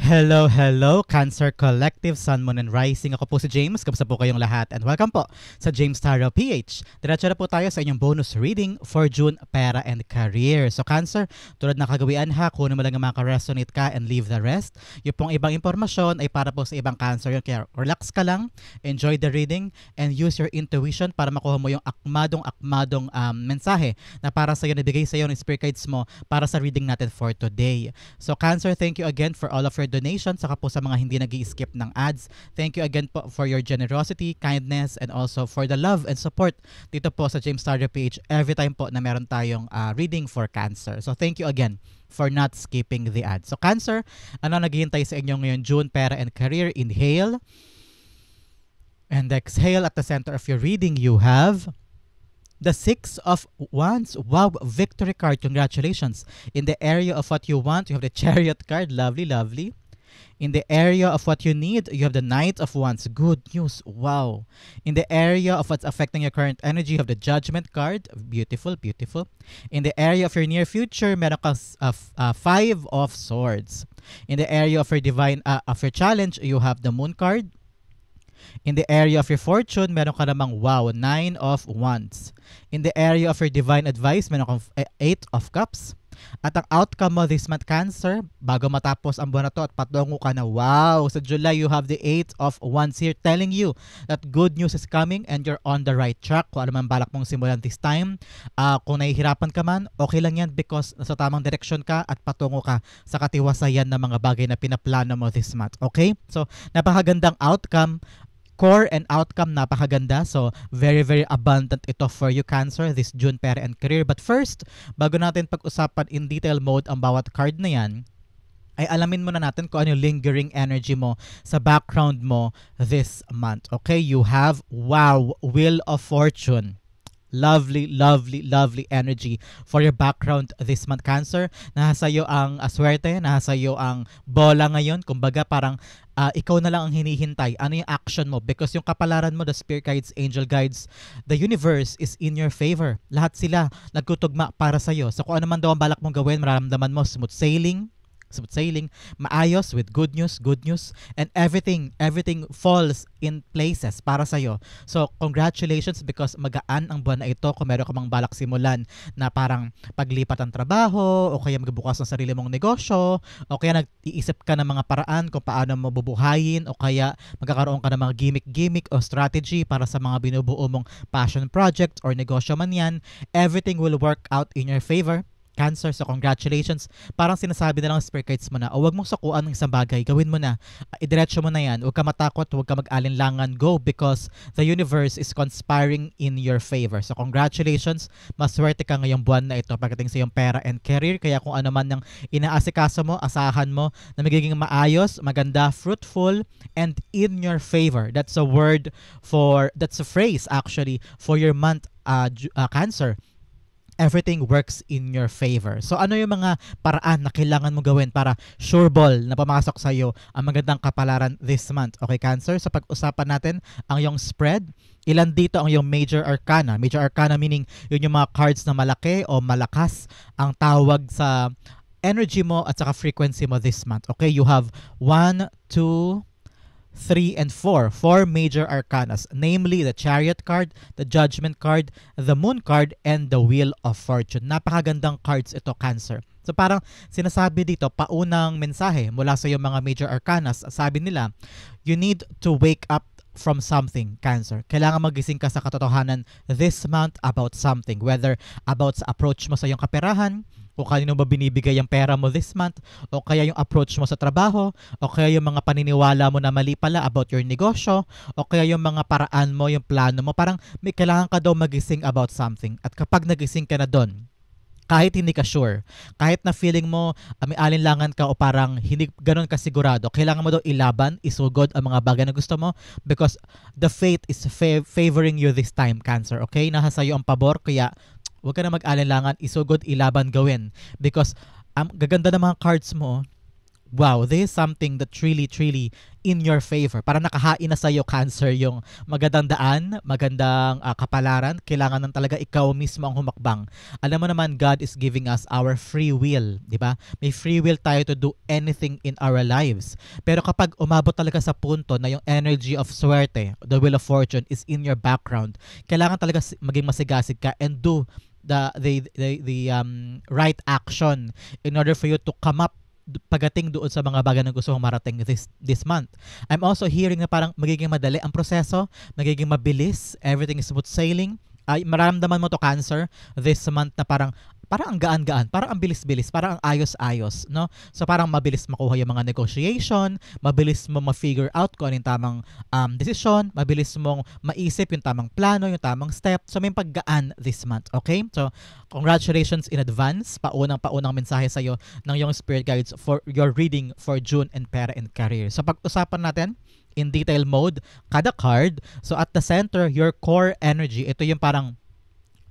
Hello, hello, Cancer Collective, Sun, Moon, and Rising. Ako po si James. Kamusta po kayong lahat? And welcome po sa James Tarot PH. Diretso na po tayo sa inyong bonus reading for June, Pera, and Career. So Cancer, tulad ng kagawian ha, kunin mo lang ang mga ka-resonate ka and leave the rest. Yung pong ibang impormasyon ay para po sa ibang Cancer yun. Kaya relax ka lang, enjoy the reading, and use your intuition para makuha mo yung akmadong mensahe na para sa iyo, nabigay sa iyo ng spirit guides mo para sa reading natin for today. So Cancer, thank you again for all of your donations, saka po sa mga hindi nag-i-skip ng ads. Thank you again po for your generosity, kindness, and also for the love and support dito po sa James Tarot PH every time po na meron tayong reading for Cancer. So thank you again for not skipping the ads. So Cancer, ano naghihintay sa inyo ngayon June, Pera, and Career? Inhale and exhale. At the center of your reading, you have the Six of Wands. Wow, victory card. Congratulations. In the area of what you want, you have the Chariot card. Lovely, lovely. In the area of what you need, you have the Knight of Wands. Good news. Wow. In the area of what's affecting your current energy, you have the Judgment card. Beautiful, beautiful. In the area of your near future, meron kang Five of Swords. In the area of your of your challenge, you have the Moon card. In the area of your fortune, meron ka namang wow, Nine of Wands. In the area of your divine advice, meron kang Eight of Cups. At ang outcome mo this month, Cancer, bago matapos ang buwan na to at patungo ka na, wow, sa July, you have the Eight of Wands here telling you that good news is coming and you're on the right track. Kung ano man balak mong simulan this time, kung nahihirapan ka man, okay lang yan because nasa tamang direksyon ka at patungo ka sa katiwasayan ng mga bagay na pinaplano mo this month. Okay? So, napakagandang outcome. Core and outcome, napakaganda. So, very, very abundant ito for you, Cancer, this June, Pera, and Career. But first, bago natin pag-usapan in detail mode ang bawat card na yan, ay alamin muna natin kung ano yung lingering energy mo sa background mo this month. Okay? You have, wow, Wheel of Fortune. Lovely, lovely, lovely energy for your background this month, Cancer. Nasa iyo ang swerte, nasa iyo ang bola ngayon. Kumbaga parang ikaw na lang ang hinihintay. Ano yung action mo? Because yung kapalaran mo, the spirit guides, angel guides, the universe is in your favor. Lahat sila nagtutugma para sa iyo. So kung ano man daw ang balak mong gawin, mararamdaman mo smooth sailing, maayos with good news, and everything falls in places para sa'yo. So, congratulations because magaan ang buwan na ito kung meron ka mang balak simulan na parang paglipat ng trabaho o kaya magbukas ng sarili mong negosyo o kaya nag-iisip ka ng mga paraan kung paano mo bubuhayin o kaya magkakaroon ka ng mga gimmick o strategy para sa mga binubuo mong passion project or negosyo man yan. Everything will work out in your favor, Cancer. So congratulations. Parang sinasabi na lang spirit guides mo na, o wag mong sakuan ng isang bagay, gawin mo na, idiretso mo na yan, huwag ka matakot, huwag ka mag-alinlangan, go, because the universe is conspiring in your favor. So congratulations, maswerte ka ngayong buwan na ito pagdating sa iyong pera and career. Kaya kung ano man yung inaasikaso mo, asahan mo na magiging maayos, maganda, fruitful, and in your favor. That's a phrase actually for your month, Cancer. Everything works in your favor. So ano yung mga paraan na kailangan mo gawin para sure ball na pumasok sa iyo ang magandang kapalaran this month? Okay, Cancer? So pag-usapan natin ang yung spread. Ilan dito ang yung major arcana? Major arcana meaning yun yung mga cards na malaki o malakas ang tawag sa energy mo at saka frequency mo this month. Okay, you have 1, 2, 3, and 4. 4 major arcanas, namely the Chariot card, the Judgment card, the Moon card, and the Wheel of Fortune. Napakagandang cards ito, Cancer. So parang sinasabi dito, paunang mensahe mula sa iyong mga major arcanas, sabi nila, you need to wake up from something, Cancer. Kailangan magising ka sa katotohanan this month about something, whether about sa approach mo sa iyong kaperahan, o kanino ba binibigay ang pera mo this month, o kaya yung approach mo sa trabaho, o kaya yung mga paniniwala mo na mali pala about your negosyo, o kaya yung mga paraan mo, yung plano mo, parang may kailangan ka daw magising about something. At kapag nagising ka na doon, kahit hindi ka sure, kahit na feeling mo may alinlangan ka o parang hindi ganun ka sigurado, kailangan mo daw ilaban, isugod ang mga bagay na gusto mo because the fate is favoring you this time, Cancer. Okay? Nasa sayo ang pabor, kaya huwag ka na mag-alinlangan, isugod, ilaban, gawin. Because gaganda ng mga cards mo, Wow, this is something that really in your favor. Para nakahain na sa'yo, Cancer, yung magandang daan, magandang kapalaran. Kailangan ng talaga ikaw mismo ang humakbang. Alam mo naman, God is giving us our free will, di ba? May free will tayo to do anything in our lives. Pero kapag umabot talaga sa punto na yung energy of swerte, the wheel of fortune is in your background, kailangan talaga maging masigasig ka and do the right action in order for you to come up pagating doon sa mga bagay na gusto mong marating this month. I'm also hearing na parang magiging madali ang proseso, magiging mabilis, everything is smooth sailing. Ay, maramdaman mo to, Cancer, this month na parang ang gaan-gaan, parang ang bilis-bilis, parang ang ayos-ayos, no? So parang mabilis makuha yung mga negotiation, mabilis mo ma-figure out kung ano yung tamang desisyon, mabilis mong maisip yung tamang plano, yung tamang step. So may paggaan this month, okay? So congratulations in advance, paunang mensahe sa'yo ng yung spirit guides for your reading for June and Pera and Career. So pag-usapan natin in detail mode, kada card. So at the center, your core energy, ito yung parang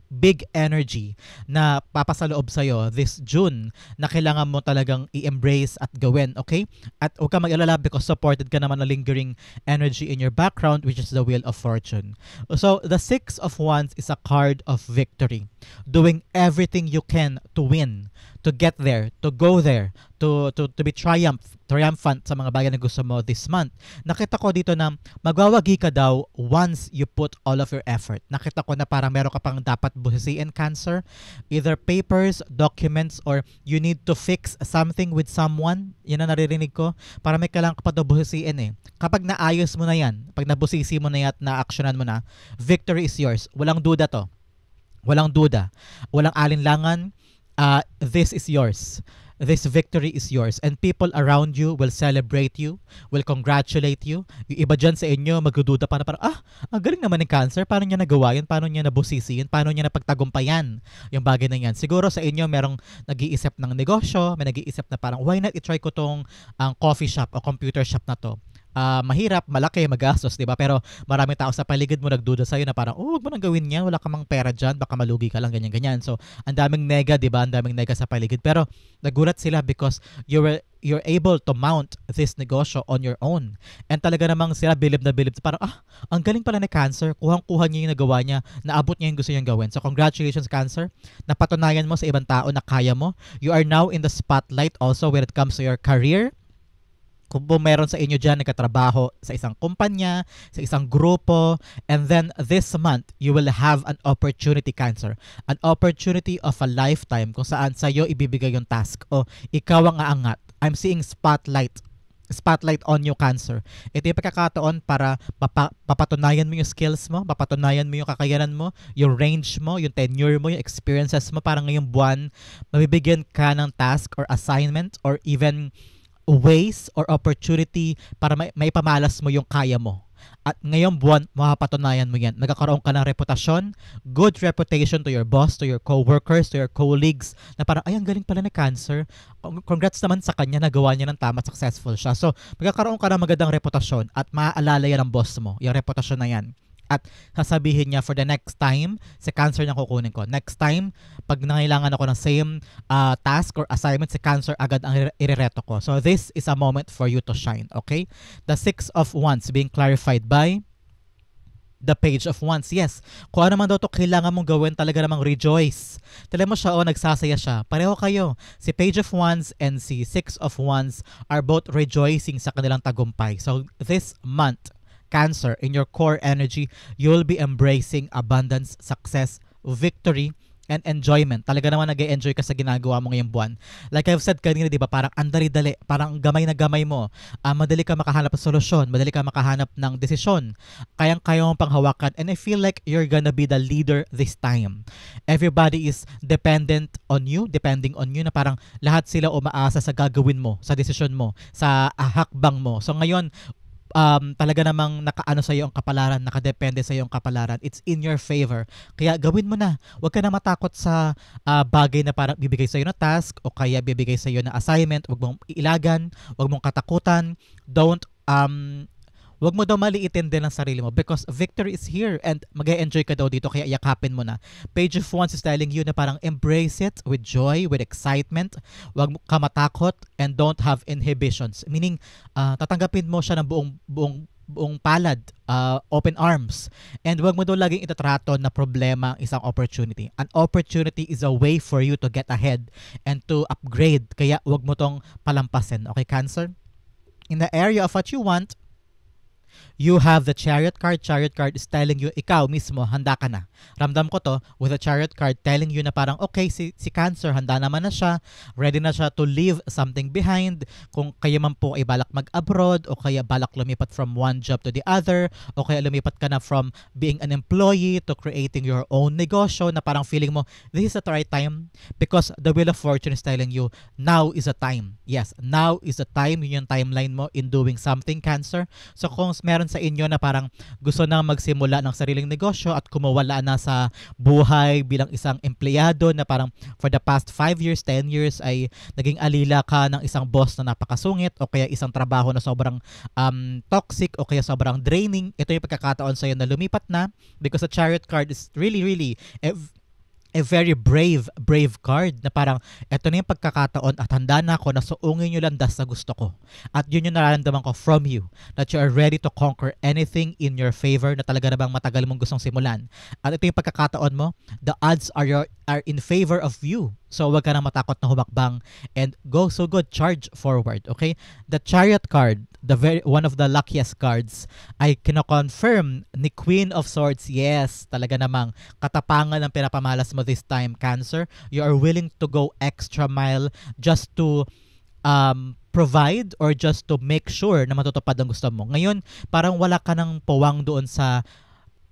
big energy na papasaloob sa'yo this June na kailangan mo talagang i-embrace at gawin, okay? At huwag ka mag-alala because supported ka naman na lingering energy in your background, which is the Wheel of Fortune. So, the Six of Wands is a card of victory. Doing everything you can to win, to get there, to go there, to be triumphant sa mga bagay na gusto mo this month. Nakita ko dito na magwawagi ka daw once you put all of your effort. Nakita ko na parang meron ka pang dapat busisiin, Cancer. Either papers, documents, or you need to fix something with someone. Yan ang naririnig ko. Para may kailangan ka pa daw busisiin eh. Kapag naayos mo na yan, pag nabusisi mo na yan at na-actionan mo na, victory is yours. Walang duda to. Walang duda. Walang alinlangan. This is yours. This victory is yours and people around you will celebrate you, will congratulate you. Yung iba dyan sa inyo magdududa pa na parang, ang galing naman ng Cancer, paano niya nagawa yun, paano niya nabusisi yun, paano niya napagtagumpayan yung bagay na yan. Siguro sa inyo merong nag-iisip ng negosyo, may nag-iisip na parang why not i-try ko tong coffee shop o computer shop na to. Mahirap, malaki, magastos, di ba? Pero maraming tao sa paligid mo nagduda sa'yo na parang, huwag mo nang gawin yan, wala ka mang pera dyan, baka malugi ka lang, ganyan-ganyan. So, ang daming nega, di ba? Ang daming nega sa paligid. Pero, nagulat sila because you're able to mount this negosyo on your own. And talaga namang sila bilib na bilib. Parang, ang galing pala ni Cancer. Kuhang-kuha niya yung nagawa niya. Naabot niya yung gusto niyang gawin. So, congratulations, Cancer. Napatunayan mo sa ibang tao na kaya mo. You are now in the spotlight also when it comes to your career. Kung meron sa inyo dyan nagkatrabaho sa isang kumpanya, sa isang grupo, and then this month, you will have an opportunity, Cancer. An opportunity of a lifetime kung saan sa'yo ibibigay yung task o ikaw ang aangat. I'm seeing spotlight on you, Cancer. Ito yung pagkakataon para papatunayan mo yung skills mo, papatunayan mo yung kakayanan mo, yung range mo, yung tenure mo, yung experiences mo. Parang ngayong buwan, mabibigyan ka ng task or assignment or even ways or opportunity para maipamalas mo yung kaya mo. At ngayong buwan, mapapatunayan mo yan. Magkakaroon ka ng reputasyon, good reputation to your boss, to your co-workers, to your colleagues, na parang, ang galing pala ni Cancer. Congrats naman sa kanya, nagawa niya ng tama, successful siya. So, magkakaroon ka ng magandang reputasyon at maaalala yan ng boss mo, yung reputasyon na yan. At sasabihin niya for the next time, si Cancer niya kukunin ko. Next time, pag nangailangan ako ng same task or assignment, si Cancer agad ang irereto ko. So this is a moment for you to shine, okay? The Six of Wands being clarified by the Page of Wands. Yes, kung ano man daw to kailangan mong gawin, talaga namang rejoice. Tala mo siya, nagsasaya siya. Pareho kayo. Si Page of Wands and si Six of Wands are both rejoicing sa kanilang tagumpay. So this month, Cancer, in your core energy, you'll be embracing abundance, success, victory, and enjoyment. Talaga naman nag-e-enjoy ka sa ginagawa mo ngayong buwan. Like I've said kanina, di ba, parang andali-dali, parang gamay na gamay mo. Madali ka makahanap ng solusyon, madali ka makahanap ng desisyon. Kayang-kaya mong panghawakan. And I feel like you're gonna be the leader this time. Everybody is depending on you, na parang lahat sila umaasa sa gagawin mo, sa desisyon mo, sa hakbang mo. So ngayon, talaga namang nakaano sa iyo ang kapalaran, nakadepende sa iyo ang kapalaran. It's in your favor. Kaya gawin mo na. Huwag ka na matakot sa bagay na parang bibigay sa iyo na task o kaya bibigay sa iyo na assignment. Huwag mong ilagan, huwag mong katakutan. Huwag mo daw maliitin din ang sarili mo because victory is here and mag-enjoy ka daw dito kaya yakapin mo na. Page of Wands is telling you na parang embrace it with joy, with excitement. Huwag ka matakot and don't have inhibitions. Meaning, tatanggapin mo siya ng buong palad, open arms. And wag mo daw laging itatrato na problema ang isang opportunity. An opportunity is a way for you to get ahead and to upgrade. Kaya wag mo tong palampasin. Okay, Cancer? In the area of what you want, you have the Chariot card. Chariot card is telling you, ikaw mismo, handa ka na. Ramdam ko to with the Chariot card telling you na parang, okay, si Cancer, handa naman na siya. Ready na siya to leave something behind. Kung kayo man po ay balak mag-abroad o kaya balak lumipat from one job to the other o kaya lumipat ka na from being an employee to creating your own negosyo na parang feeling mo, this is the right time because the Wheel of Fortune is telling you, now is the time. Yes, now is the time. Yun yung timeline mo in doing something, Cancer. So kung meron sa inyo na parang gusto na magsimula ng sariling negosyo at kumawala na sa buhay bilang isang empleyado na parang for the past 5 years, 10 years ay naging alila ka ng isang boss na napakasungit o kaya isang trabaho na sobrang toxic o kaya sobrang draining, ito yung pagkakataon sa'yo na lumipat na because the Chariot card is really a very brave card na parang eto na yung pagkakataon at handa na ako na suungin yung landas na gusto ko. At yun yung nararamdaman ko from you, that you are ready to conquer anything in your favor na talaga na bang matagal mong gustong simulan. At ito yung pagkakataon mo, the odds are in favor of you. So wag ka na matakot na humakbang and go so good, charge forward, okay? The Chariot card, one of the luckiest cards, ay kino-confirm ni Queen of Swords. Yes, talaga namang katapangan ang pinapamalas mo this time, Cancer. You are willing to go extra mile just to provide or just to make sure na matutupad ang gusto mo. Ngayon, parang wala ka ng puwang doon sa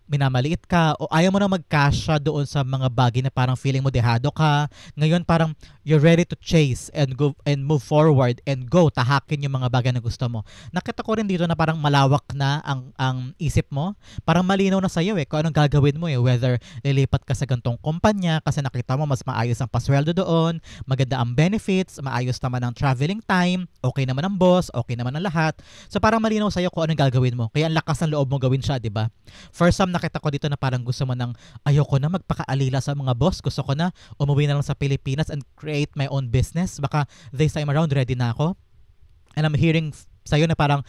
minamaliit ka o ayaw mo na magkasya doon sa mga bagay na parang feeling mo dehado ka. Ngayon parang you're ready to chase and go and move forward and go tahakin yung mga bagay na gusto mo. Nakita ko rin dito na parang malawak na ang isip mo. Parang malinaw na sa'yo kung anong gagawin mo whether lilipat ka sa gantong kumpanya kasi nakita mo mas maayos ang pasweldo doon, maganda ang benefits, maayos naman ang traveling time, okay naman ang boss, okay naman ang lahat. So parang malinaw sa'yo kung anong gagawin mo. Kaya ang lakas ng loob mo gawin siya, di ba? First some nakita ko dito na parang gusto mo ng ayoko na magpakaalila sa mga boss. Gusto ko na umuwi na lang sa Pilipinas and create my own business. Baka this time around ready na ako. And I'm hearing sa'yo na parang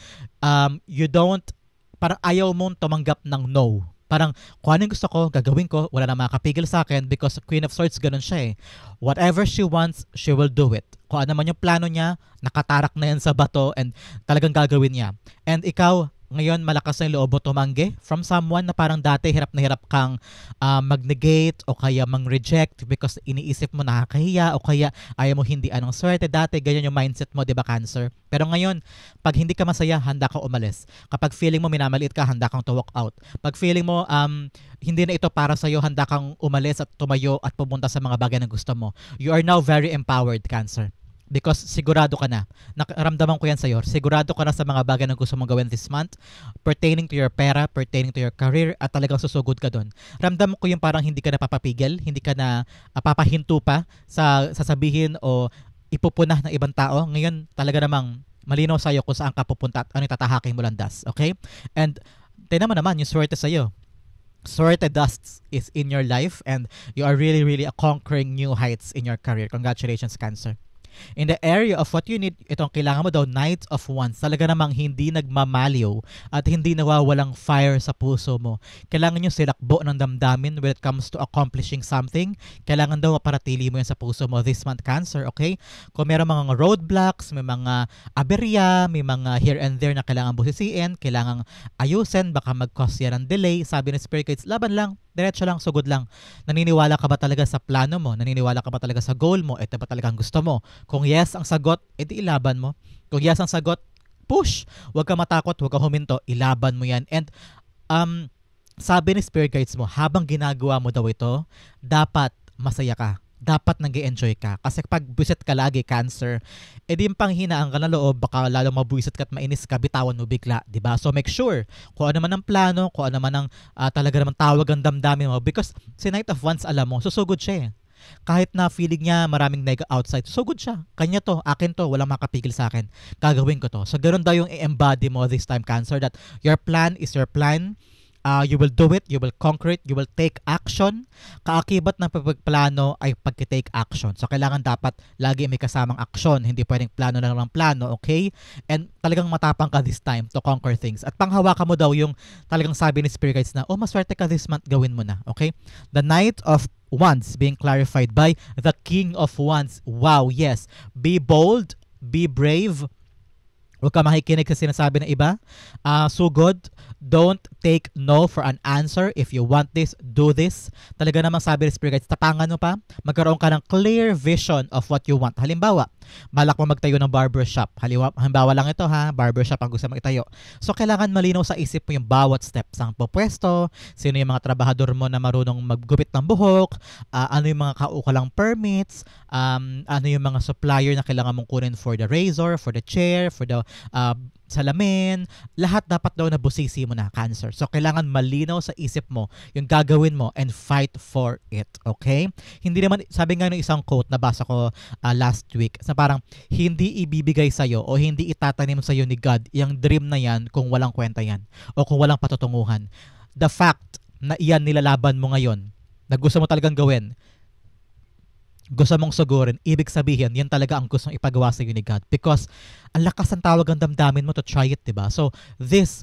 parang ayaw mong tumanggap ng no. Parang kung ano yung gusto ko, gagawin ko. Wala na makakapigil sa akin because Queen of Swords ganun siya Whatever she wants, she will do it. Kung ano man yung plano niya, nakatarak na yan sa bato and talagang gagawin niya. And ikaw, ngayon malakas na yung loob mo tumanggi from someone na parang dati hirap na hirap kang mag-negate o kaya mang-reject because iniisip mo nakakahiya o kaya ayaw mo hindi anong swerte. Dati ganyan yung mindset mo, di ba, Cancer? Pero ngayon, pag hindi ka masaya, handa ka umalis. Kapag feeling mo minamaliit ka, handa kang to walk out. Pag feeling mo hindi na ito para sa'yo, handa kang umalis at tumayo at pumunta sa mga bagay na gusto mo. You are now very empowered, Cancer. Because sigurado ka na, nakaramdaman ko yan sa'yo, sigurado ka na sa mga bagay na gusto mong gawin this month, pertaining to your pera, pertaining to your career, at talagang susugod ka doon. Ramdam ko yung parang hindi ka na papapigil, hindi ka na papahinto pa sa sasabihin o ipupunah ng ibang tao. Ngayon talaga namang malinaw sa'yo kung saan ka pupunta at ano yung tatahaking mo landas. Okay? And tignan mo naman yung swerte sa'yo. Swerte dust is in your life and you are really conquering new heights in your career. Congratulations, Cancer. In the area of what you need, itong kailangan mo daw, Knight of Wands. Talaga namang hindi nagmamaliw at hindi nawawalang fire sa puso mo. Kailangan nyo silakbo ng damdamin when it comes to accomplishing something. Kailangan daw maparatili mo yan sa puso mo this month, Cancer, okay? Kung meron mga roadblocks, may mga aberya, may mga here and there na kailangan busisiin, kailangan ayusin, baka mag-cause yan ng delay. Sabi ng Spirit Guides, laban lang, diretso lang, sugod lang. Naniniwala ka ba talaga sa plano mo? Naniniwala ka ba talaga sa goal mo? Ito ba talagang gusto mo? Kung yes ang sagot, edi ilaban mo. Kung yes ang sagot, push. Huwag ka matakot, huwag ka huminto, ilaban mo yan. And sabi ni Spirit Guides mo, habang ginagawa mo daw ito, dapat masaya ka. Dapat nag-enjoy ka. Kasi pag buwisit ka lagi, Cancer, edi yung panghinaan ka na loob, baka lalo mabuwisit ka at mainis ka, bitawan mo bigla, diba? So make sure, kung ano man ang plano, kung ano man ang talaga naman tawag ang damdamin mo, because si Knight of Wands, alam mo, susugod siya Kahit na feeling niya maraming nega outside, so good siya. Kanya to, akin to, walang makapigil sa akin. Gagawin ko to. So ganun daw yung i-embody mo this time, Cancer, that your plan is your plan. You will do it, you will conquer it, you will take action. Kaakibat ng pagplano ay pag-take action. So kailangan dapat lagi may kasamang aksyon, hindi pwedeng plano na lang plano, okay? And talagang matapang ka this time to conquer things. At panghawakan mo daw yung talagang sabi ni Spirit Guides na, oh, maswerte ka this month, gawin mo na, okay? The Knight of Wands being clarified by the King of Wands. Wow, yes. Be bold, be brave. Huwag ka makikinig sa sinasabi ng iba. Sugod, don't take no for an answer. If you want this, do this. Talaga namang sabi ng Spirit Guides, tapangan mo pa. Magkaroon ka ng clear vision of what you want. Halimbawa, balak mo magtayo ng barbershop. Halimbawa lang ito ha, barbershop ang gusto mong itayo. So, kailangan malinaw sa isip mo yung bawat steps. Ang pupwesto, sino yung mga trabahador mo na marunong maggupit ng buhok, ano yung mga kaukulang permits, ano yung mga supplier na kailangan mong kunin for the razor, for the chair, for the salamin, lahat dapat daw na busisi mo na, Cancer. So, kailangan malinaw sa isip mo yung gagawin mo and fight for it. Okay? Hindi naman, sabi nga ng isang quote na basa ko last week, na parang, hindi ibibigay sa'yo o hindi itatanim sa'yo ni God yung dream na yan kung walang kwenta yan o kung walang patutunguhan. The fact na iyan nilalaban mo ngayon, na gusto mo talagang gawin, gusto mong sugurin, ibig sabihin, yan talaga ang gustong ipagawa sa iyo ni God. Because, ang lakas ng tawag ang damdamin mo to try it, diba? So, this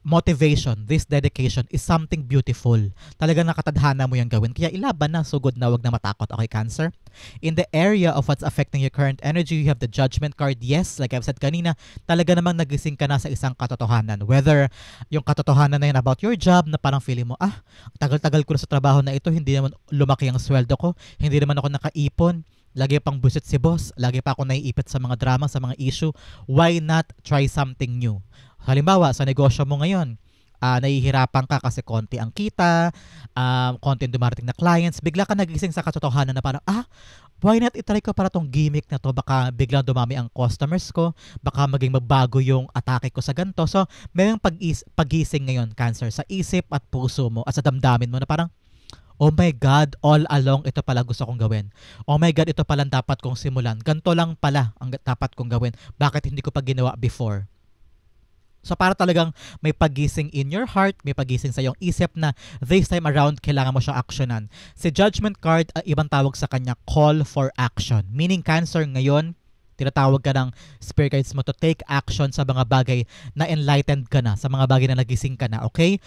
motivation, this dedication is something beautiful. Talagang nakatadhana mo yung gawin. Kaya ilaban na, sugod na, wag na matakot. Okay, Cancer? In the area of what's affecting your current energy, you have the Judgment card. Yes, like I've said kanina, talaga namang nagising ka na sa isang katotohanan. Whether yung katotohanan na yun about your job, na parang feeling mo, tagal-tagal ko na sa trabaho na ito, hindi naman lumaki ang sweldo ko, hindi naman ako nakaipon, lagi pang busit si boss, lagi pa ako naiipit sa mga drama, sa mga issue. Why not try something new? Halimbawa, sa negosyo mo ngayon, nahihirapan ka kasi konti ang kita, konti ang dumarating na clients, bigla ka nagising sa katotohanan na parang, why not itry ko para tong gimmick na to, baka biglang dumami ang customers ko, baka maging magbago yung atake ko sa ganito. So, mayroong pagising ngayon, Cancer, sa isip at puso mo at sa damdamin mo na parang, oh my God, all along ito pala gusto kong gawin. Oh my God, ito pala dapat kong simulan. Ganito lang pala ang dapat kong gawin. Bakit hindi ko pa ginawa before? So para talagang may pagising in your heart, may pagising sa iyong isip na this time around kailangan mo siyang aksyonan. Si Judgment card, ibang tawag sa kanya, call for action. Meaning, Cancer, ngayon, tinatawag ka ng Spirit Guides mo to take action sa mga bagay na enlightened ka na, sa mga bagay na nagising ka na, okay?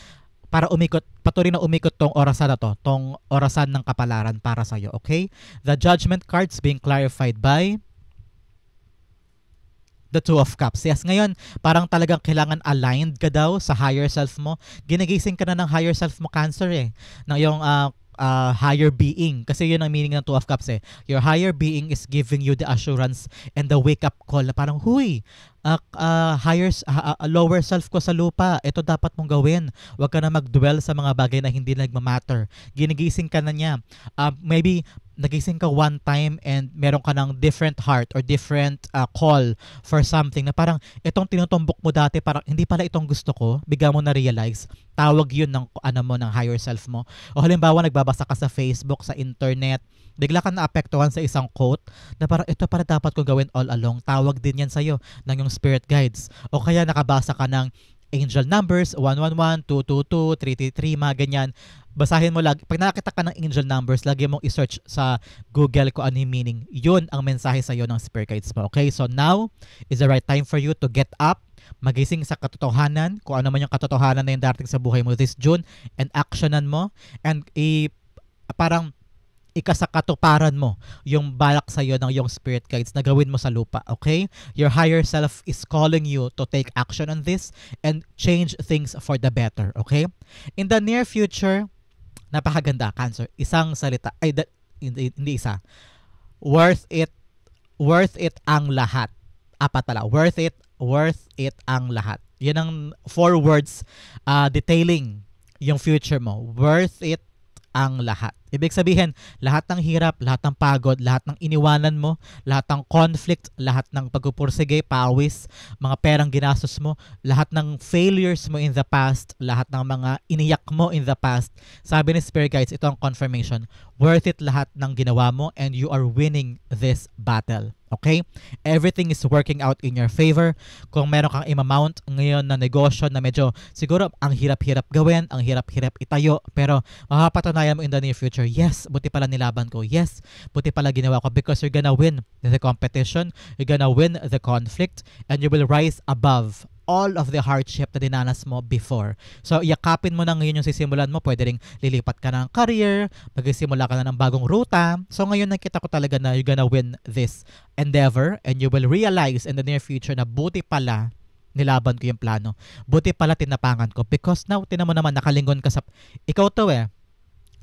Para patuloy na umikot tong orasan na to, tong orasan ng kapalaran para sa iyo, okay? The Judgment cards being clarified by the Two of Cups. Yes, ngayon, parang talagang kailangan aligned ka daw sa higher self mo. Ginigising ka na ng higher self mo, Cancer eh. Ng yung higher being. Kasi yun ang meaning ng Two of Cups eh. Your higher being is giving you the assurance and the wake-up call na parang, huy, lower self ko sa lupa. Ito dapat mong gawin. Huwag ka na mag-dwell sa mga bagay na hindi nagmamatter. Ginigising ka na niya. Maybe, nagising ka one time and meron ka ng different heart or different call for something na parang itong tinutumbok mo dati, parang hindi pala itong gusto ko, bigla mo na-realize, tawag yun ng ng higher self mo. O halimbawa, nagbabasa ka sa Facebook, sa internet, bigla ka na-apektuhan sa isang quote na parang ito para dapat ko gawin all along, tawag din yan sa'yo ng yung Spirit Guides. O kaya nakabasa ka ng angel numbers, 111, 222, 333, mga ganyan. Basahin mo lagi. Pag nakakita ka ng angel numbers, lagi mong i-search sa Google kung ano yung meaning. Yun ang mensahe sa'yo ng Spirit Guides mo. Okay? So now is the right time for you to get up, magising sa katotohanan, kung ano man yung katotohanan na yung darating sa buhay mo this June, and actionan mo, and parang ikasakatuparan mo yung balak sa'yo ng yung Spirit Guides na gawin mo sa lupa, okay? Your higher self is calling you to take action on this and change things for the better, okay? In the near future, napakaganda, Cancer. Isang salita, hindi isa. Worth it ang lahat. Apat pala. Worth it ang lahat. Yan ang 4 words detailing yung future mo. Worth it ang lahat. Ibig sabihin, lahat ng hirap, lahat ng pagod, lahat ng iniwanan mo, lahat ng conflict, lahat ng pagpupursige, pawis, mga perang ginastos mo, lahat ng failures mo in the past, lahat ng mga iniyak mo in the past, sabi ni Spirit Guides, ito ang confirmation, worth it lahat ng ginawa mo and you are winning this battle. Okay? Everything is working out in your favor. Kung meron kang imamount ngayon na negosyo na medyo siguro ang hirap-hirap gawin, ang hirap-hirap itayo, pero mapapatunayan mo in the near future, yes, buti pala nilaban ko. Yes, buti pala ginawa ko because you're gonna win the competition, you're gonna win the conflict, and you will rise above all of the hardship na dinanas mo before. So, yakapin mo na ngayon yung sisimulan mo. Pwede ring lilipat ka ng career, magsisimula ka na ng bagong ruta. So, ngayon nakita ko talaga na you're gonna win this endeavor and you will realize in the near future na buti pala nilaban ko yung plano. Buti pala tinapangan ko because now, tinan mo naman, nakalingon ka sa... Ikaw to eh.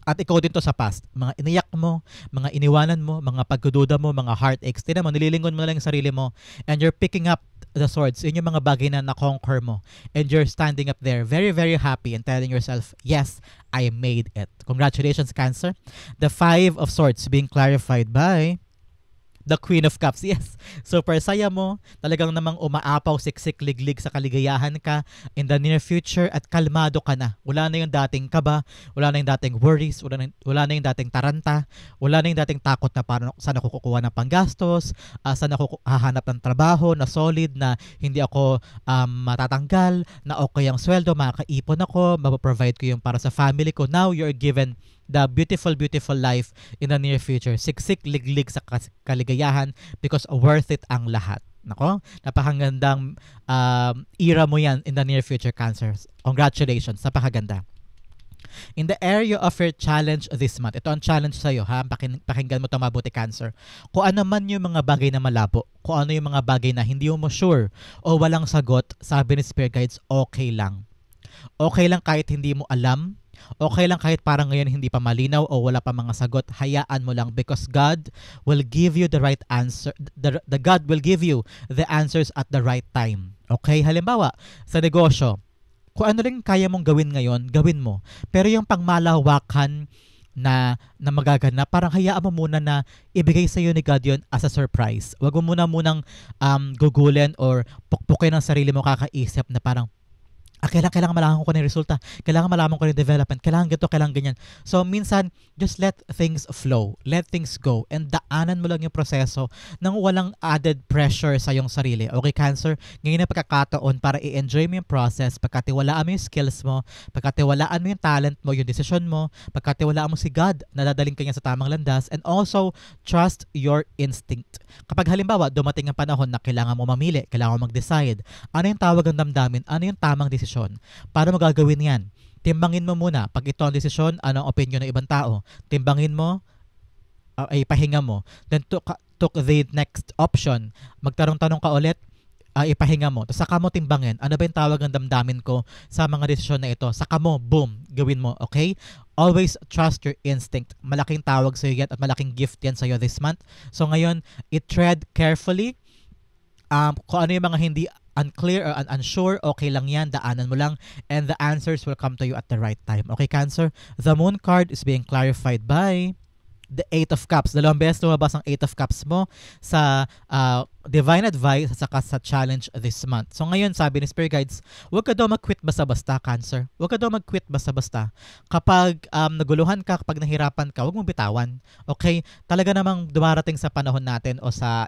At ikaw din to sa past. Mga iniyak mo, mga iniwanan mo, mga pagdududa mo, mga heartaches. Tinan mo, nililingon mo lang yung sarili mo and you're picking up the swords. Yun yung mga bagay na na-conquer mo. And you're standing up there very, very happy and telling yourself, yes, I made it. Congratulations, Cancer. The Five of Swords being clarified by the Queen of Cups. Yes. Super saya mo. Talagang namang umaapaw, siksik, liglig sa kaligayahan ka in the near future at kalmado ka na. Wala na yung dating kaba, wala na yung dating worries, wala na yung dating taranta, wala na yung dating takot na paano, saan ako kukuha ng panggastos, saan ako hahanap ng trabaho na solid, na hindi ako matatanggal, na okay ang sweldo, makakaipon ako, mapaprovide ko yung para sa family ko. Now, you're given the beautiful, beautiful life in the near future. Siksik, liglig sa kaligayahan because worth it ang lahat. Nako, napakagandang era mo yan in the near future, Cancers. Congratulations, napakaganda. In the area of your challenge this month, ito ang challenge sa'yo ha, pakinggan mo ito mabuti, Cancer. Kung ano man yung mga bagay na malabo, kung ano yung mga bagay na hindi mo sure o walang sagot, sabi ni Spirit Guides, okay lang. Okay lang kahit hindi mo alam. Okay lang kahit parang ngayon hindi pa malinaw o wala pa mga sagot, hayaan mo lang because God will give you the right answer. The God will give you the answers at the right time. Okay? Halimbawa, sa negosyo, kung ano lang kaya mong gawin ngayon, gawin mo. Pero yung pangmalawakan na magaganap, parang hayaan mo muna na ibigay sa iyo ni God yun as a surprise. Huwag mo munang gugulin or pukpukin ang sarili mo kakaisip na parang kailangan malaman ko na yung resulta. Kailangan malaman ko na yung development. Kailangan ganito, kailangan ganyan. So, minsan, just let things flow. Let things go. And daanan mo lang yung proseso nang walang added pressure sa iyong sarili. Okay, Cancer? Ngayon na pagkakataon para i-enjoy mo yung process, pagkatiwalaan mo yung skills mo, pagkatiwalaan mo yung talent mo, yung decision mo, pagkatiwalaan mo si God na dadaling ka niya sa tamang landas, and also, trust your instinct. Kapag halimbawa, dumating ang panahon na kailangan mo mamili, kailangan mo mag-decide, ano yung tawag ng damdamin, ano yung tamang desisyon, paano mo gagawin yan? Timbangin mo muna. Pag ito ang desisyon, ano ang opinion ng ibang tao? Timbangin mo, ay pahinga mo. Then took the next option. Magtanong-tanong ka ulit, ipahinga mo. Tapos saka mo timbangin, ano ba yung tawag ng damdamin ko sa mga desisyon na ito? Saka mo, boom, gawin mo. Okay? Always trust your instinct. Malaking tawag sa iyo yan at malaking gift yan sa iyo this month. So ngayon, tread carefully. Kung ano yung mga hindi unclear or unsure, okay lang yan, daanan mo lang, and the answers will come to you at the right time. Okay, Cancer? The Moon card is being clarified by the Eight of Cups. Dalawang beses lumabas ang Eight of Cups mo sa Divine Advice at saka sa challenge this month. So ngayon, sabi ni Spirit Guides, huwag ka daw mag-quit basta-basta, Cancer. Huwag ka daw mag-quit basta-basta. Kapag naguluhan ka, kapag nahirapan ka, huwag mong bitawan. Okay? Talaga namang dumarating sa panahon natin o sa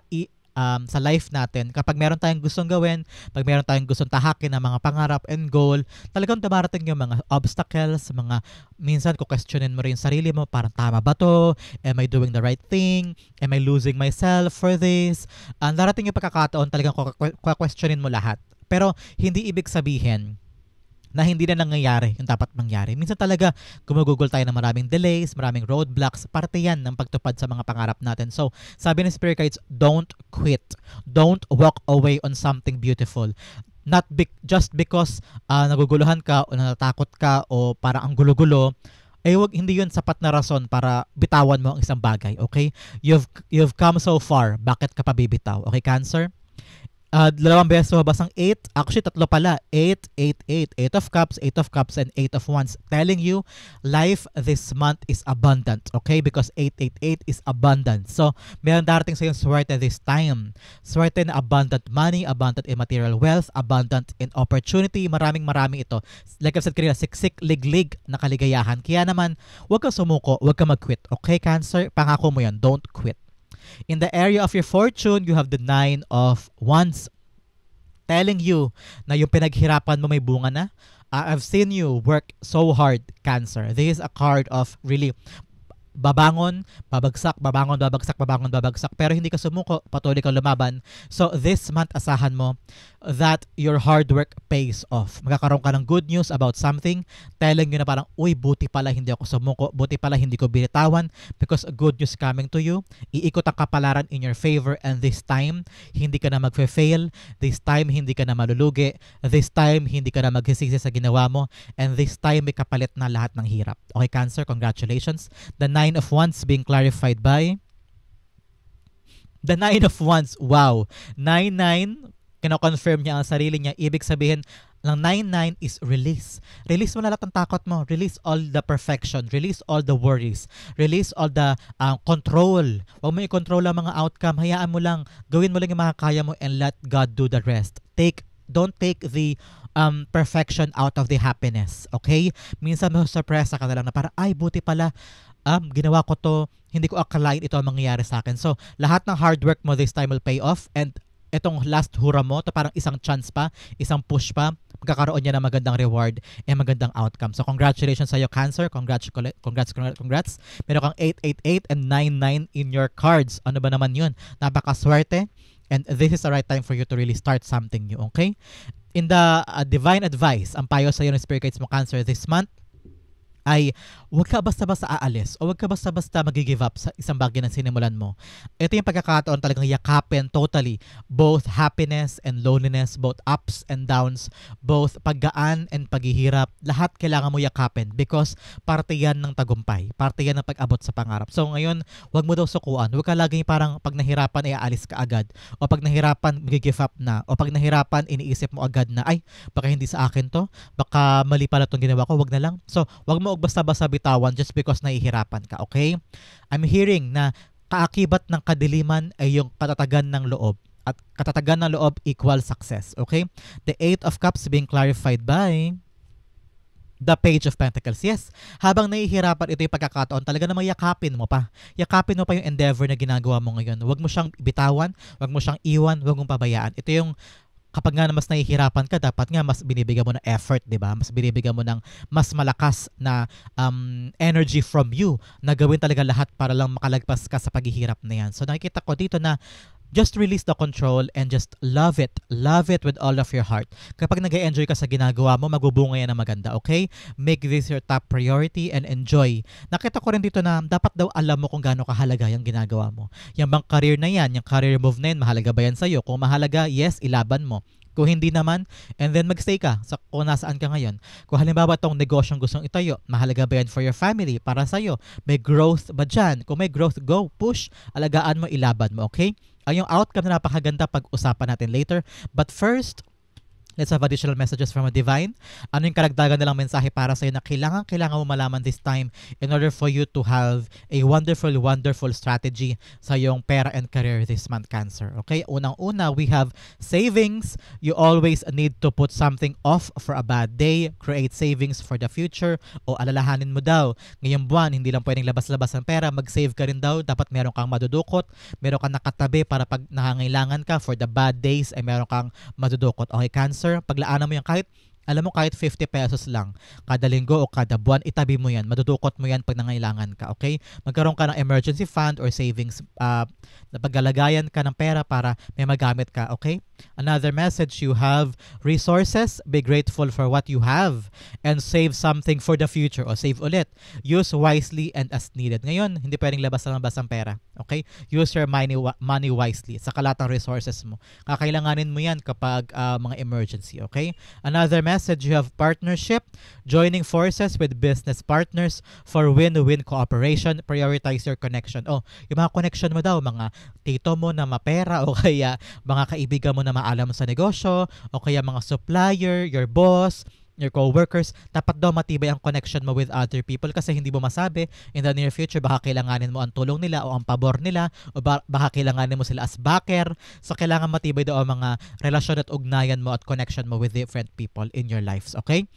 life natin, kapag meron tayong gustong gawin, pag meron tayong gustong tahakin na mga pangarap and goal, talagang dumarating yung mga obstacles, mga minsan questionin mo rin yung sarili mo, parang tama ba to? Am I doing the right thing? Am I losing myself for this? Darating yung pagkakataon, talagang questionin mo lahat. Pero hindi ibig sabihin na hindi na nangyayari yung dapat mangyari. Minsan talaga gumugugol tayo ng maraming delays, maraming roadblocks, parte yan ng pagtupad sa mga pangarap natin. So, sabi ng Spirit Guides, don't quit. Don't walk away on something beautiful. Not just because naguguluhan ka o natatakot ka o parang ang gulo-gulo, hindi yun sapat na rason para bitawan mo ang isang bagay, okay? You've come so far, bakit ka pa bibitaw? Okay, Cancer? Dalawang beses lumabas ang 8. Actually, tatlo pala. 8, 8, 8. 8 of Cups, 8 of Cups, and 8 of Wands. Telling you, life this month is abundant. Okay? Because 888 is abundant. So, meron darating sa yung swerte this time. Swerte na abundant money, abundant in material wealth, abundant in opportunity. Maraming ito. Like I've said kanina, siksik, liglig na kaligayahan. Kaya naman, huwag kang sumuko, huwag kang mag-quit. Okay, Cancer? Pangako mo yan. Don't quit. In the area of your fortune, you have the 9 of Wands, telling you na yung pinaghirapan mo may bunga na. I've seen you work so hard, Cancer. This is a card of really babangon, babagsak, babangon, babagsak, babangon, babagsak. Pero hindi ka sumuko, patuloy kang lumaban. So this month, asahan mo that your hard work pays off. Magkakaroon ka ng good news about something, telling you na parang, uy, buti pala hindi ako sumuko, buti pala hindi ko binitawan, because good news coming to you. Iikot ang kapalaran in your favor, and this time, hindi ka na magfe-fail. This time, hindi ka na malulugi. This time, hindi ka na magsisisi sa ginawa mo. And this time, may kapalit na lahat ng hirap. Okay, Cancer, congratulations. The 9 of Wands being clarified by the 9 of Wands. Wow. 9-9, kino-confirm niya ang sarili niya. Ibig sabihin, ng 9-9 is release. Release mo na lahat ng takot mo. Release all the perfection. Release all the worries. Release all the control. Huwag mo i-control ang mga outcome. Hayaan mo lang. Gawin mo lang yung mga kaya mo and let God do the rest. Don't take the perfection out of the happiness. Okay? Minsan masurpresa ka na lang na parang, ay, buti pala, ginawa ko to, hindi ko akalain ito ang mangyayari sa akin. So, lahat ng hard work mo this time will pay off, and itong last hura mo, to parang isang chance pa, isang push pa, magkakaroon niya ng magandang reward and magandang outcome. So, congratulations sa iyo, Cancer. Congrats. Meron kang 888 and 99 in your cards. Ano ba naman yun? Napakaswerte. And this is the right time for you to really start something new, okay? In the divine advice, ang payo sa iyo ng Spirit Guides mo, Cancer, this month, ay huwag ka basta-basta aalis o huwag ka basta-basta mag-give up sa isang bagay na sinimulan mo. Ito yung pagkakataon talagang yakapin totally both happiness and loneliness, both ups and downs, both paggaan and paghihirap. Lahat kailangan mo yakapin because parte yan ng tagumpay, parte yan ng pag-abot sa pangarap. So ngayon, huwag mo daw sukuan. Huwag ka laging parang pag nahirapan ay aalis ka agad, o pag nahirapan mag-give up na, o pag nahirapan iniisip mo agad na ay baka hindi sa akin to, baka mali pala itong ginawa ko, huwag na lang. So huwag mo basta-basta bitawan just because nahihirapan ka, okay? I'm hearing na kaakibat ng kadiliman ay yung katatagan ng loob. At katatagan ng loob equal success, okay? The 8 of Cups being clarified by the Page of Pentacles. Yes, habang nahihirapan, ito yung pagkakataon talaga na yakapin mo pa. Yakapin mo pa yung endeavor na ginagawa mo ngayon. Huwag mo siyang bitawan, huwag mo siyang iwan, huwag mong pabayaan. Ito yung kapag nga mas nahihirapan ka, dapat nga mas binibigyan mo ng effort, di ba? Mas binibigyan mo ng mas malakas na energy from you na gawin talaga lahat para lang makalagpas ka sa paghihirap na yan. So nakikita ko dito na just release the control and just love it. Love it with all of your heart. Kapag nag-enjoy ka sa ginagawa mo, magbubunga yan na maganda, okay? Make this your top priority and enjoy. Nakita ko rin dito na dapat daw alam mo kung gaano kahalaga yung ginagawa mo. Yung bang career na yan, yung career move na yan, mahalaga ba yan sa'yo? Kung mahalaga, yes, ilaban mo. Kung hindi naman, and then magstay ka sa kung nasaan ka ngayon. Kung halimbawa itong negosyong gustong itayo, mahalaga ba yan for your family, para sa'yo? May growth ba dyan? Kung may growth, go, push, alagaan mo, ilaban mo, okay? Ang yung outcome na napakaganda, pag-usapan natin later. But first, let's have additional messages from a divine. Ano yung karagdagan nilang mensahe para sa'yo na kailangan mo malaman this time in order for you to have a wonderful strategy sa iyong pera and career this month, Cancer. Okay? Unang-una, we have savings. You always need to put something off for a bad day. Create savings for the future. O alalahanin mo daw, ngayong buwan, hindi lang pwedeng labas-labas ang pera. Mag-save ka rin daw. Dapat meron kang madudukot. Meron kang nakatabi para pag nangangailangan ka for the bad days ay meron kang madudukot. Okay, Cancer? Paglaanan mo yan kahit, alam mo, kahit 50 pesos lang kada linggo o kada buwan, itabi mo yan, madudukot mo yan pag nangailangan ka, okay? Magkaroon ka ng emergency fund or savings na paglalagayan ka ng pera para may magamit ka, okay? Another message, you have resources, be grateful for what you have and save something for the future, o save ulit. Use wisely and as needed. Ngayon, hindi pwedeng labas ang pera, okay? Use your money wisely sa lahat ng resources mo. Kakailanganin mo yan kapag mga emergency, okay? Another message, you have partnership, joining forces with business partners for win-win cooperation. Prioritize your connection. Oh, yung mga connection mo daw, mga tito mo na mapera o kaya mga kaibigan mo na maalam sa negosyo, o kaya mga supplier, your boss, your co-workers, dapat daw matibay ang connection mo with other people kasi hindi mo masabi in the near future baka kailanganin mo ang tulong nila o ang pabor nila o baka kailanganin mo sila as backer. So kailangan matibay daw ang mga relasyon at ugnayan mo at connection mo with different people in your lives, okay?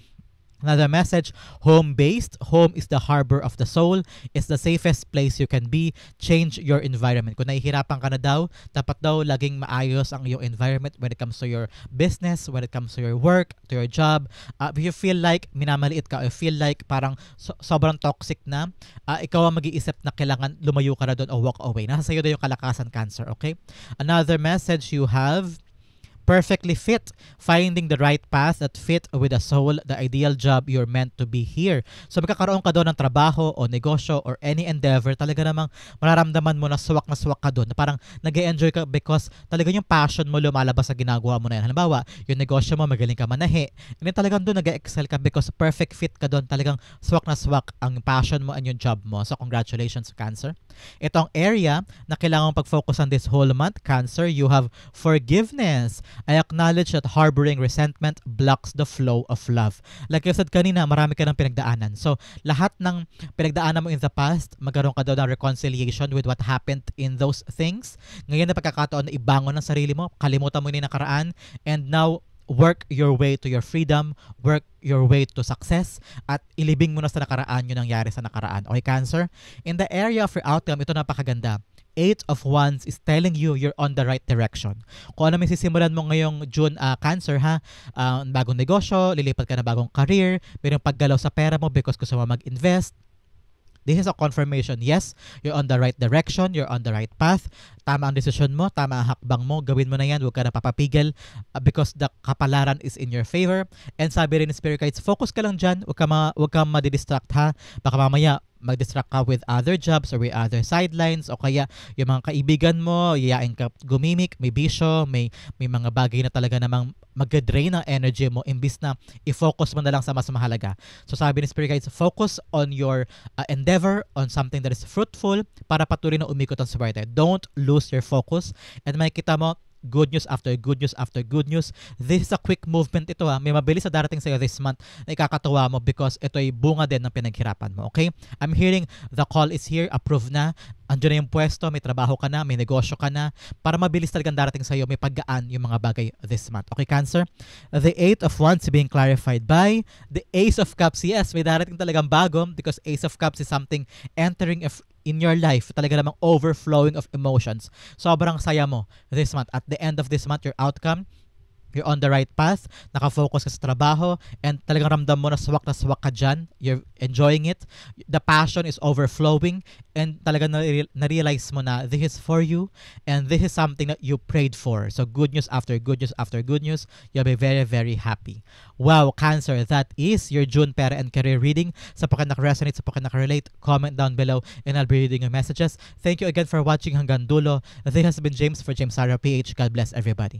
Another message, home-based. Home is the harbor of the soul. It's the safest place you can be. Change your environment. Kung nahihirapan ka na daw, dapat daw laging maayos ang iyong environment when it comes to your business, when it comes to your work, to your job. If you feel like minamaliit ka, or feel like parang sobrang toxic na, ikaw ang mag-iisip na kailangan lumayo ka na doon o walk away. Nasa sa'yo na yung kalakasan, Cancer, okay? Another message you have, perfectly fit, finding the right path that fit with the soul, the ideal job you're meant to be here. So magkakaroon ka doon ng trabaho o negosyo or any endeavor, talaga namang mararamdaman mo na swak ka doon, na parang nag-e-enjoy ka because talaga yung passion mo lumalabas sa ginagawa mo na yan. Halimbawa, yung negosyo mo, magaling ka manahe, and then talagang doon nag-excel ka because perfect fit ka doon, talagang swak ang passion mo and yung job mo. So congratulations, Cancer. Itong area na kailangan pag-focus on this whole month, Cancer, you have forgiveness. I acknowledge that harboring resentment blocks the flow of love. Like I said kanina, marami ka ng pinagdaanan. So, lahat ng pinagdaanan mo in the past, magkaroon ka daw ng reconciliation with what happened in those things. Ngayon na pagkakataon na ibangon ang sarili mo, kalimutan mo yung nakaraan, and now, work your way to your freedom, work your way to success, at ilibing mo na sa nakaraan yung nangyari sa nakaraan. Okay, Cancer? In the area of your outcome, ito napakaganda. 8 of Wands is telling you you're on the right direction. Kung ano may sisimulan mo ngayong June, Cancer, ha? Bagong negosyo, lilipat ka na bagong career, mayroong paggalaw sa pera mo because gusto mo mag-invest. This is a confirmation. Yes, you're on the right direction, you're on the right path. Tama ang desisyon mo, tama ang hakbang mo, gawin mo na yan, huwag ka na papapigil because the kapalaran is in your favor. And sabi rin ni Spirit Guides, focus ka lang dyan, huwag ka madidistract, ha? Baka mamaya mag-distract ka with other jobs or with other sidelines, o kaya yung mga kaibigan mo, yayain ka gumimik, may bisyo, may mga bagay na talaga namang mag-drain ng energy mo imbis na i-focus mo na lang sa mas mahalaga. So sabi ni Spirit Guides, focus on your endeavor, on something that is fruitful para patuloy na umikot ang swerte. Don't lose your focus, and makikita mo good news after good news after good news. This is a quick movement ito, ha. May mabilis na darating sa'yo this month na ikakatuwa mo because ito ay bunga din ng pinaghirapan mo, okay? I'm hearing the call is here, approved na, andyan na yung pwesto, may trabaho ka na, may negosyo ka na, para mabilis talagang darating sa'yo, may paggaan yung mga bagay this month. Okay, Cancer? The 8 of Wands being clarified by the Ace of Cups. Yes, may darating talagang bago because Ace of Cups is something entering in your life, talaga namang overflowing of emotions. Sobrang saya mo this month. At the end of this month, your outcome, you're on the right path, nakafocus ka sa trabaho, and talagang ramdam mo na swak ka dyan, you're enjoying it, the passion is overflowing, and talagang na-realize mo na this is for you, and this is something that you prayed for. So good news after good news after good news, you'll be very, very happy. Wow, Cancer, that is your June Pera and Career reading. Sa pagka naka-resonate, sa pagka naka-relate, comment down below, and I'll be reading your messages. Thank you again for watching hanggang dulo. This has been James for James Sarah PH. God bless everybody.